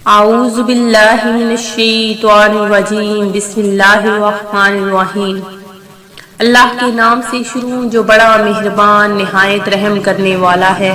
اعوذ باللہ من الشیطان الرجیم بسم اللہ الرحمن الرحیم۔ اللہ کے نام سے شروع جو بڑا مہربان نہایت رحم کرنے والا ہے۔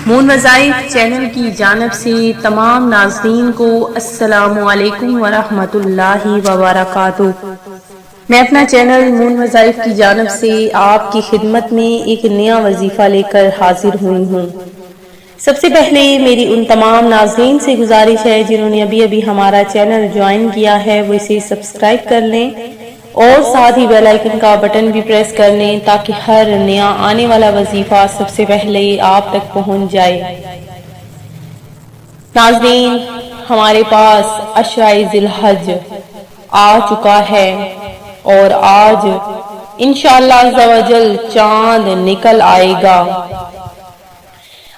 مون وظائف چینل کی جانب سے تمام ناظرین کو السلام علیکم ورحمۃ اللہ وبرکاتہ۔ میں اپنا چینل مون وظائف کی جانب سے آپ کی خدمت میں ایک نیا وظیفہ لے کر حاضر ہوئی ہوں۔ سب سے پہلے میری ان تمام ناظرین سے گزارش ہے جنہوں نے ابھی ہمارا چینل جوائن کیا ہے وہ اسے سبسکرائب کر لیں اور ساتھ ہی بیل آئیکن کا بٹن بھی پریس کر لیں تاکہ ہر نیا آنے والا وظیفہ سب سے پہلے آپ تک پہنچ جائے۔ ناظرین، ہمارے پاس عشرہ ذی الحج آ چکا ہے اور آج انشاءاللہ عز و جل چاند نکل آئے گا۔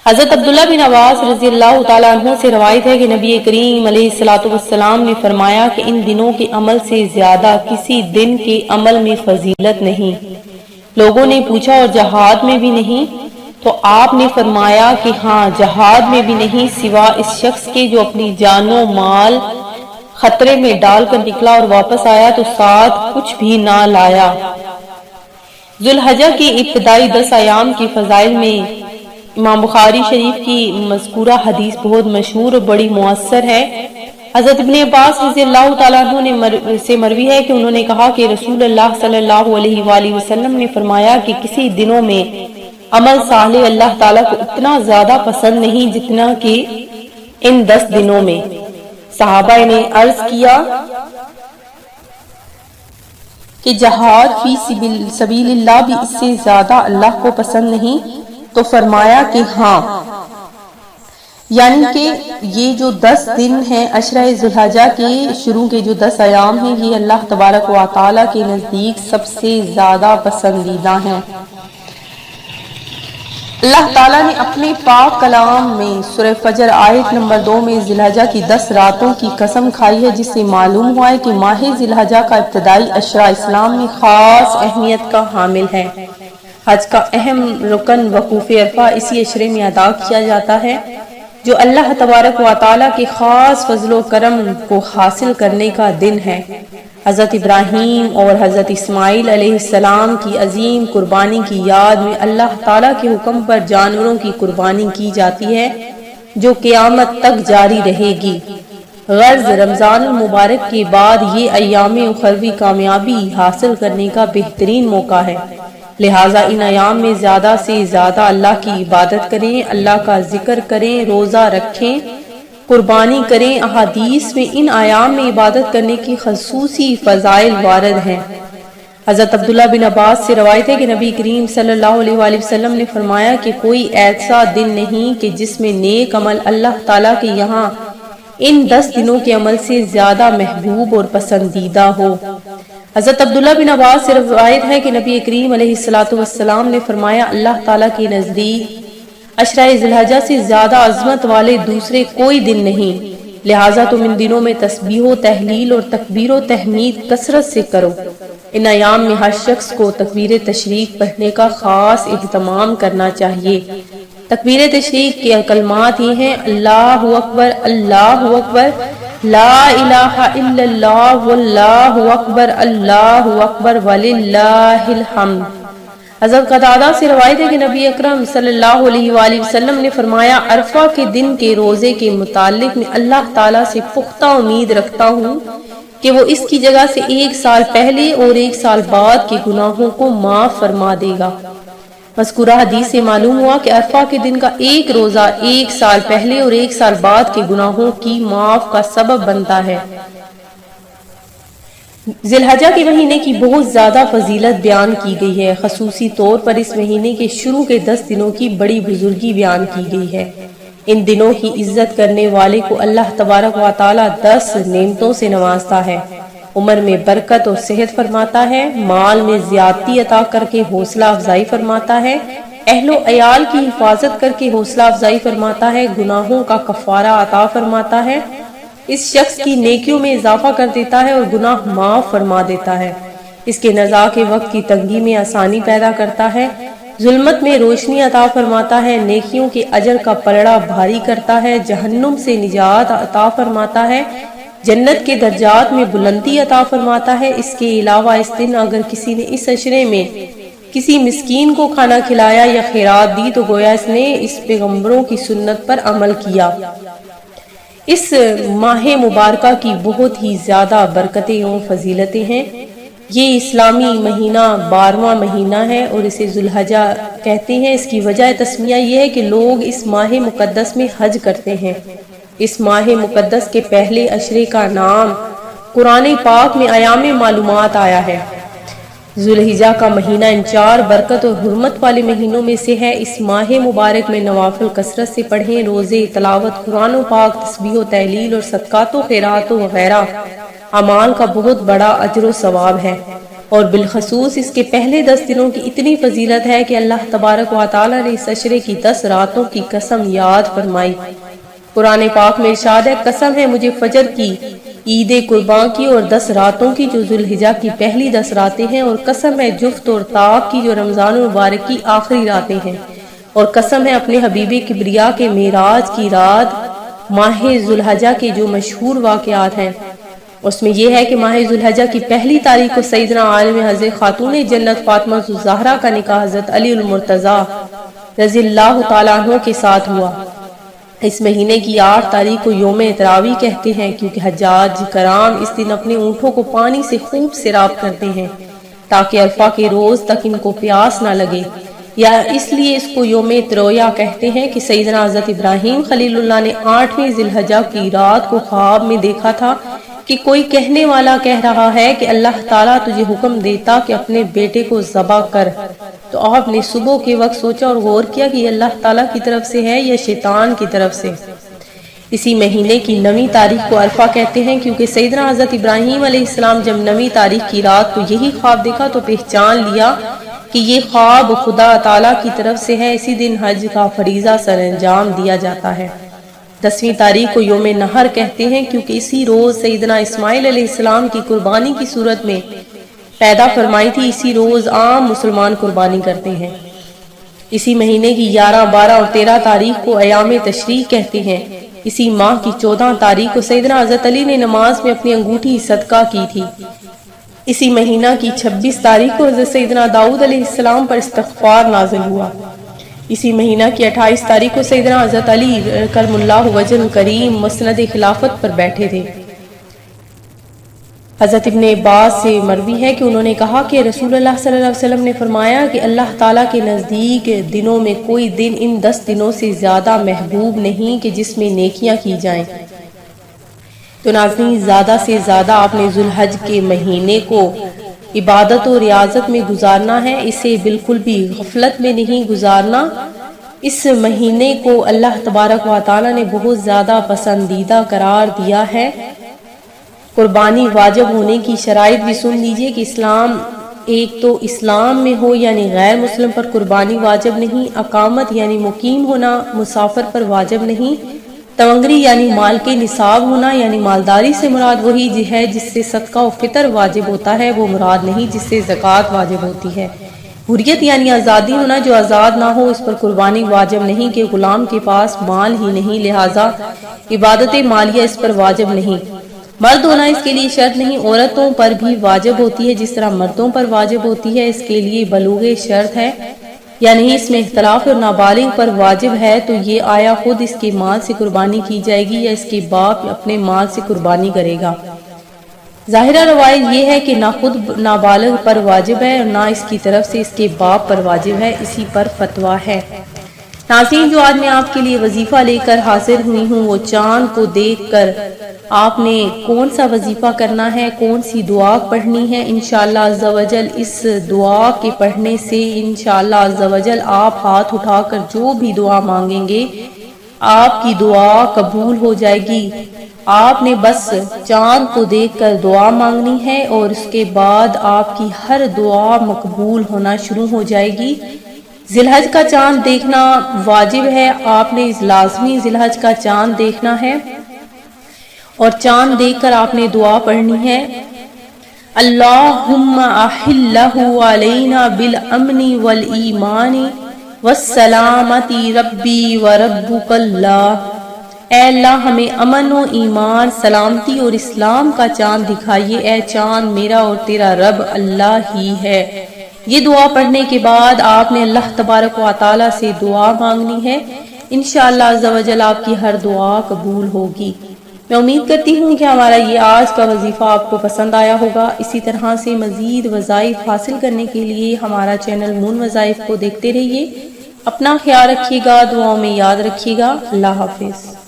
حضرت عبداللہ بن عباس رضی اللہ تعالیٰ عنہ سے روایت ہے کہ نبی کریم علیہ السلام نے فرمایا کہ ان دنوں کے عمل سے زیادہ کسی دن کے عمل میں فضیلت نہیں۔ لوگوں نے پوچھا اور جہاد میں بھی نہیں؟ تو آپ نے فرمایا کہ ہاں، جہاد میں بھی نہیں سوا اس شخص کے جو اپنی جان و مال خطرے میں ڈال کر نکلا اور واپس آیا تو ساتھ کچھ بھی نہ لایا۔ ذو الحجہ کی ابتدائی 10 ایام کی فضائل میں امام بخاری شریف کی مذکورہ حدیث بہت مشہور اور بڑی مؤثر ہے۔ حضرت ابن عباس رضی اللہ تعالیٰ عنہ سے مروی ہے کہ انہوں نے کہا کہ رسول اللہ صلی اللہ علیہ وآلہ وسلم نے فرمایا کہ کسی دنوں میں عمل صالح اللہ تعالیٰ کو اتنا زیادہ پسند نہیں جتنا کہ ان 10 دنوں میں۔ صحابہ نے عرض کیا کہ جہاد فی سبیل اللہ بھی اس سے زیادہ اللہ کو پسند نہیں؟ تو فرمایا کہ ہاں، یعنی کہ یہ جو 10 دن ہیں عشرہ ذی الحجہ کے شروع کے جو 10 ایام ہیں یہ اللہ تبارک و تعالیٰ کے نزدیک سب سے زیادہ پسندیدہ ہیں۔ اللہ تعالیٰ نے اپنے پاک کلام میں سورہ فجر آیت نمبر 2 میں ذی الحجہ کی 10 راتوں کی قسم کھائی ہے، جس سے معلوم ہوا ہے کہ ماہ ذی الحجہ کا ابتدائی عشرہ اسلام میں خاص اہمیت کا حامل ہے۔ حج کا اہم رکن وقوف عرفہ اسی عشرے میں ادا کیا جاتا ہے، جو اللہ تبارک و تعالیٰ کے خاص فضل و کرم کو حاصل کرنے کا دن ہے۔ حضرت ابراہیم اور حضرت اسماعیل علیہ السلام کی عظیم قربانی کی یاد میں اللہ تعالیٰ کے حکم پر جانوروں کی قربانی کی جاتی ہے جو قیامت تک جاری رہے گی۔ غرض رمضان المبارک کے بعد یہ ایام اخروی کامیابی حاصل کرنے کا بہترین موقع ہے، لہٰذا ان ایام میں زیادہ سے زیادہ اللہ کی عبادت کریں، اللہ کا ذکر کریں، روزہ رکھیں، قربانی کریں۔ احادیث میں ان ایام میں عبادت کرنے کی خصوصی فضائل وارد ہیں۔ حضرت عبداللہ بن عباس سے روایت ہے کہ نبی کریم صلی اللہ علیہ وآلہ وسلم نے فرمایا کہ کوئی ایسا دن نہیں کہ جس میں نیک عمل اللہ تعالیٰ کے یہاں ان 10 دنوں کے عمل سے زیادہ محبوب اور پسندیدہ ہو۔ حضرت عبداللہ بن عباس سے روایت ہے کہ نبی کریم علیہ السلام نے فرمایا اللہ تعالیٰ کے نزدیک عشرہ ذی الحجہ سے زیادہ عظمت والے دوسرے کوئی دن نہیں، لہٰذا تم ان دنوں میں تسبیح و تہلیل اور تکبیر و تحمید کثرت سے کرو۔ ان ایام میں ہر شخص کو تکبیر تشریق پڑھنے کا خاص اہتمام کرنا چاہیے۔ تکبیر تشریق کے کلمات یہ ہیں: اللہ اکبر، اللہ اکبر، لا الہ الا اللہ، واللہ اکبر، اللہ اکبر، وللہ الحمد۔ حضرت قتادہ سے روایت ہے کہ نبی اکرم صلی اللہ علیہ وآلہ وسلم نے فرمایا عرفہ کے دن کے روزے کے متعلق میں اللہ تعالیٰ سے پختہ امید رکھتا ہوں کہ وہ اس کی جگہ سے 1 سال پہلے اور 1 سال بعد کے گناہوں کو معاف فرما دے گا۔ مذکورہ حدیث سے معلوم ہوا کہ عرفہ کے دن کا ایک روزہ 1 سال پہلے اور 1 سال بعد کے گناہوں کی معاف کا سبب بنتا ہے۔ ذی الحجہ کے مہینے کی بہت زیادہ فضیلت بیان کی گئی ہے، خصوصی طور پر اس مہینے کے شروع کے 10 دنوں کی بڑی بزرگی بیان کی گئی ہے۔ ان دنوں کی عزت کرنے والے کو اللہ تبارک و تعالیٰ 10 نعمتوں سے نوازتا ہے۔ عمر میں برکت اور صحت فرماتا ہے، مال میں زیادتی عطا کر کے حوصلہ افزائی فرماتا ہے، اہل و عیال کی حفاظت کر کے حوصلہ افزائی فرماتا ہے، گناہوں کا کفارہ عطا فرماتا ہے، اس شخص کی نیکیوں میں اضافہ کر دیتا ہے اور گناہ معاف فرما دیتا ہے، اس کے نزاع کے وقت کی تنگی میں آسانی پیدا کرتا ہے، ظلمت میں روشنی عطا فرماتا ہے، نیکیوں کے اجر کا پلڑا بھاری کرتا ہے، جہنم سے نجات عطا فرماتا ہے، جنت کے درجات میں بلندی عطا فرماتا ہے۔ اس کے علاوہ اس دن اگر کسی نے اس عشرے میں کسی مسکین کو کھانا کھلایا یا خیرات دی تو گویا اس نے اس پیغمبروں کی سنت پر عمل کیا۔ اس ماہ مبارکہ کی بہت ہی زیادہ برکتیں اور فضیلتیں ہیں۔ یہ اسلامی مہینہ 12واں مہینہ ہے اور اسے ذوالحجہ کہتے ہیں۔ اس کی وجہ تسمیہ یہ ہے کہ لوگ اس ماہ مقدس میں حج کرتے ہیں۔ اس ماہ مقدس کے پہلے عشرے کا نام قرآن پاک میں ایام معلومات آیا ہے۔ ذوالحجہ کا مہینہ ان 4 برکت اور حرمت والے مہینوں میں سے ہے۔ اس ماہ مبارک میں نوافل کثرت سے پڑھیں، روزے، تلاوت قرآن و پاک، تسبیح و تہلیل اور صدقات و خیرات وغیرہ اعمال کا بہت بڑا اجر و ثواب ہے، اور بالخصوص اس کے پہلے 10 دنوں کی اتنی فضیلت ہے کہ اللہ تبارک و تعالی نے اس عشرے کی 10 راتوں کی قسم یاد فرمائی۔ قرآن پاک میں ارشاد ہے، قسم ہے مجھے فجر کی، عید قرباں کی اور 10 راتوں کی جو ذوالحجہ کی پہلی 10 راتیں ہیں، اور قسم ہے جفت اور طاق کی جو رمضان المبارک کی آخری راتیں ہیں، اور قسم ہے اپنے حبیب کبریا کے معراج کی رات ماہ ذوالحجہ کے جو مشہور واقعات ہیں۔ اس میں یہ ہے کہ ماہ ذوالحجہ کی پہلی تاریخ کو سیدنا عالم حضرت خاتون جنت فاطمہ الزہرا کا نکاح حضرت علی المرتضیٰ رضی اللہ تعالیٰ عنہ کے ساتھ ہوا۔ اس مہینے کی 8 تاریخ کو یوم تراویح کہتے ہیں، کیونکہ حجاج کرام اس دن اپنے اونٹوں کو پانی سے خوب سیراب کرتے ہیں تاکہ عرفہ کے روز تک ان کو پیاس نہ لگے، یا اس لیے اس کو یوم ترویہ کہتے ہیں کہ سیدنا حضرت ابراہیم خلیل اللہ نے 8ویں ذوالحجہ کی رات کو خواب میں دیکھا تھا کہ کوئی کہنے والا کہہ رہا ہے کہ اللہ تعالیٰ تجھے حکم دیتا کہ اپنے بیٹے کو ذبح کر، تو آپ نے صبح کے وقت سوچا اور غور کیا کہ یہ اللہ تعالیٰ کی طرف سے ہے یا شیطان کی طرف سے۔ اسی مہینے کی 9ویں تاریخ کو عرفہ کہتے ہیں، کیونکہ سیدنا حضرت ابراہیم علیہ السلام جب 9ویں تاریخ کی رات کو یہی خواب دیکھا تو پہچان لیا کہ یہ خواب خدا تعالیٰ کی طرف سے ہے۔ اسی دن حج کا فریضہ سر انجام دیا جاتا ہے۔ 10ویں تاریخ کو یوم نحر کہتے ہیں، کیونکہ اسی روز سیدنا اسماعیل علیہ السلام کی قربانی کی صورت میں پیدا فرمائی تھی۔ اسی روز عام مسلمان قربانی کرتے ہیں۔ اسی مہینے کی 11، 12 اور 13 تاریخ کو ایام تشریق کہتے ہیں۔ اسی ماہ کی 14 تاریخ کو سیدنا حضرت علی نے نماز میں اپنی انگوٹھی صدقہ کی تھی۔ اسی مہینہ کی 26 تاریخ کو حضرت سیدنا داؤد علیہ السلام پر استغفار نازل ہوا۔ اسی مہینہ کی 28 تاریخ کو سیدنا حضرت علی کرم اللہ وجہ کریم مسند خلافت پر بیٹھے تھے۔ حضرت ابن عباس سے مروی ہے کہ انہوں نے کہا کہ رسول اللہ صلی اللہ علیہ وسلم نے فرمایا کہ اللہ تعالیٰ کے نزدیک دنوں میں کوئی دن ان 10 دنوں سے زیادہ محبوب نہیں کہ جس میں نیکیاں کی جائیں۔ تو ناظرین، زیادہ سے زیادہ آپ نے ذوالحج کے مہینے کو عبادت و ریاضت میں گزارنا ہے، اسے بالکل بھی غفلت میں نہیں گزارنا۔ اس مہینے کو اللہ تبارک و تعالیٰ نے بہت زیادہ پسندیدہ قرار دیا ہے۔ قربانی واجب ہونے کی شرائط بھی سن لیجئے کہ ایک تو اسلام میں ہو یعنی غیر مسلم پر قربانی واجب نہیں، اقامت یعنی مقیم ہونا مسافر پر واجب نہیں، تونگری یعنی مال کے نصاب ہونا یعنی مالداری سے مراد وہی ہے جس سے صدقہ و فطر واجب ہوتا ہے، وہ مراد نہیں جس سے زکوٰۃ واجب ہوتی ہے۔ حریت یعنی آزادی ہونا، جو آزاد نہ ہو اس پر قربانی واجب نہیں کہ غلام کے پاس مال ہی نہیں، لہٰذا عبادت مالیہ اس پر واجب نہیں۔ مرد ہونا اس کے لیے شرط نہیں، عورتوں پر بھی واجب ہوتی ہے جس طرح مردوں پر واجب ہوتی ہے، اس کے لیے بلوغ شرط ہے یا نہیں، اس میں اختلاف، اور نابالغ پر واجب ہے تو یہ آیا خود اس کے مال سے قربانی کی جائے گی یا اس کے باپ اپنے مال سے قربانی کرے گا۔ ظاہرہ روایت یہ ہے کہ نہ خود نابالغ پر واجب ہے اور نہ اس کی طرف سے اس کے باپ پر واجب ہے، اسی پر فتویٰ ہے۔ ناظرین، جو آج میں آپ کے لیے وظیفہ لے کر حاضر ہوئی ہوں وہ چاند کو دیکھ کر آپ نے کون سا وظیفہ کرنا ہے، کون سی دعا پڑھنی ہے، انشاءاللہ عز و جل اس دعا کے پڑھنے سے انشاءاللہ عز و جل آپ ہاتھ اٹھا کر جو بھی دعا مانگیں گے آپ کی دعا قبول ہو جائے گی۔ آپ نے بس چاند کو دیکھ کر دعا مانگنی ہے اور اس کے بعد آپ کی ہر دعا مقبول ہونا شروع ہو جائے گی۔ ذی الحج کا چاند دیکھنا واجب ہے، آپ نے لازمی ذی الحج کا چاند دیکھنا ہے اور چاند دیکھ کر آپ نے دعا پڑھنی ہے۔ اللہم احلہ علینا بالامن والایمان والسلامتی ربی وربک اللہ۔ اے اللہ ہمیں امن و ایمان، سلامتی اور اسلام کا چاند دکھائیے، اے چاند میرا اور تیرا رب اللہ ہی ہے۔ یہ دعا پڑھنے کے بعد آپ نے اللہ تبارک و تعالی سے دعا مانگنی ہے، انشاءاللہ عز و جل آپ کی ہر دعا قبول ہوگی۔ میں امید کرتی ہوں کہ ہمارا یہ آج کا وظیفہ آپ کو پسند آیا ہوگا۔ اسی طرح سے مزید وظائف حاصل کرنے کے لیے ہمارا چینل مون وظائف کو دیکھتے رہیے۔ اپنا خیال رکھیے گا، دعاؤں میں یاد رکھیے گا۔ اللہ حافظ۔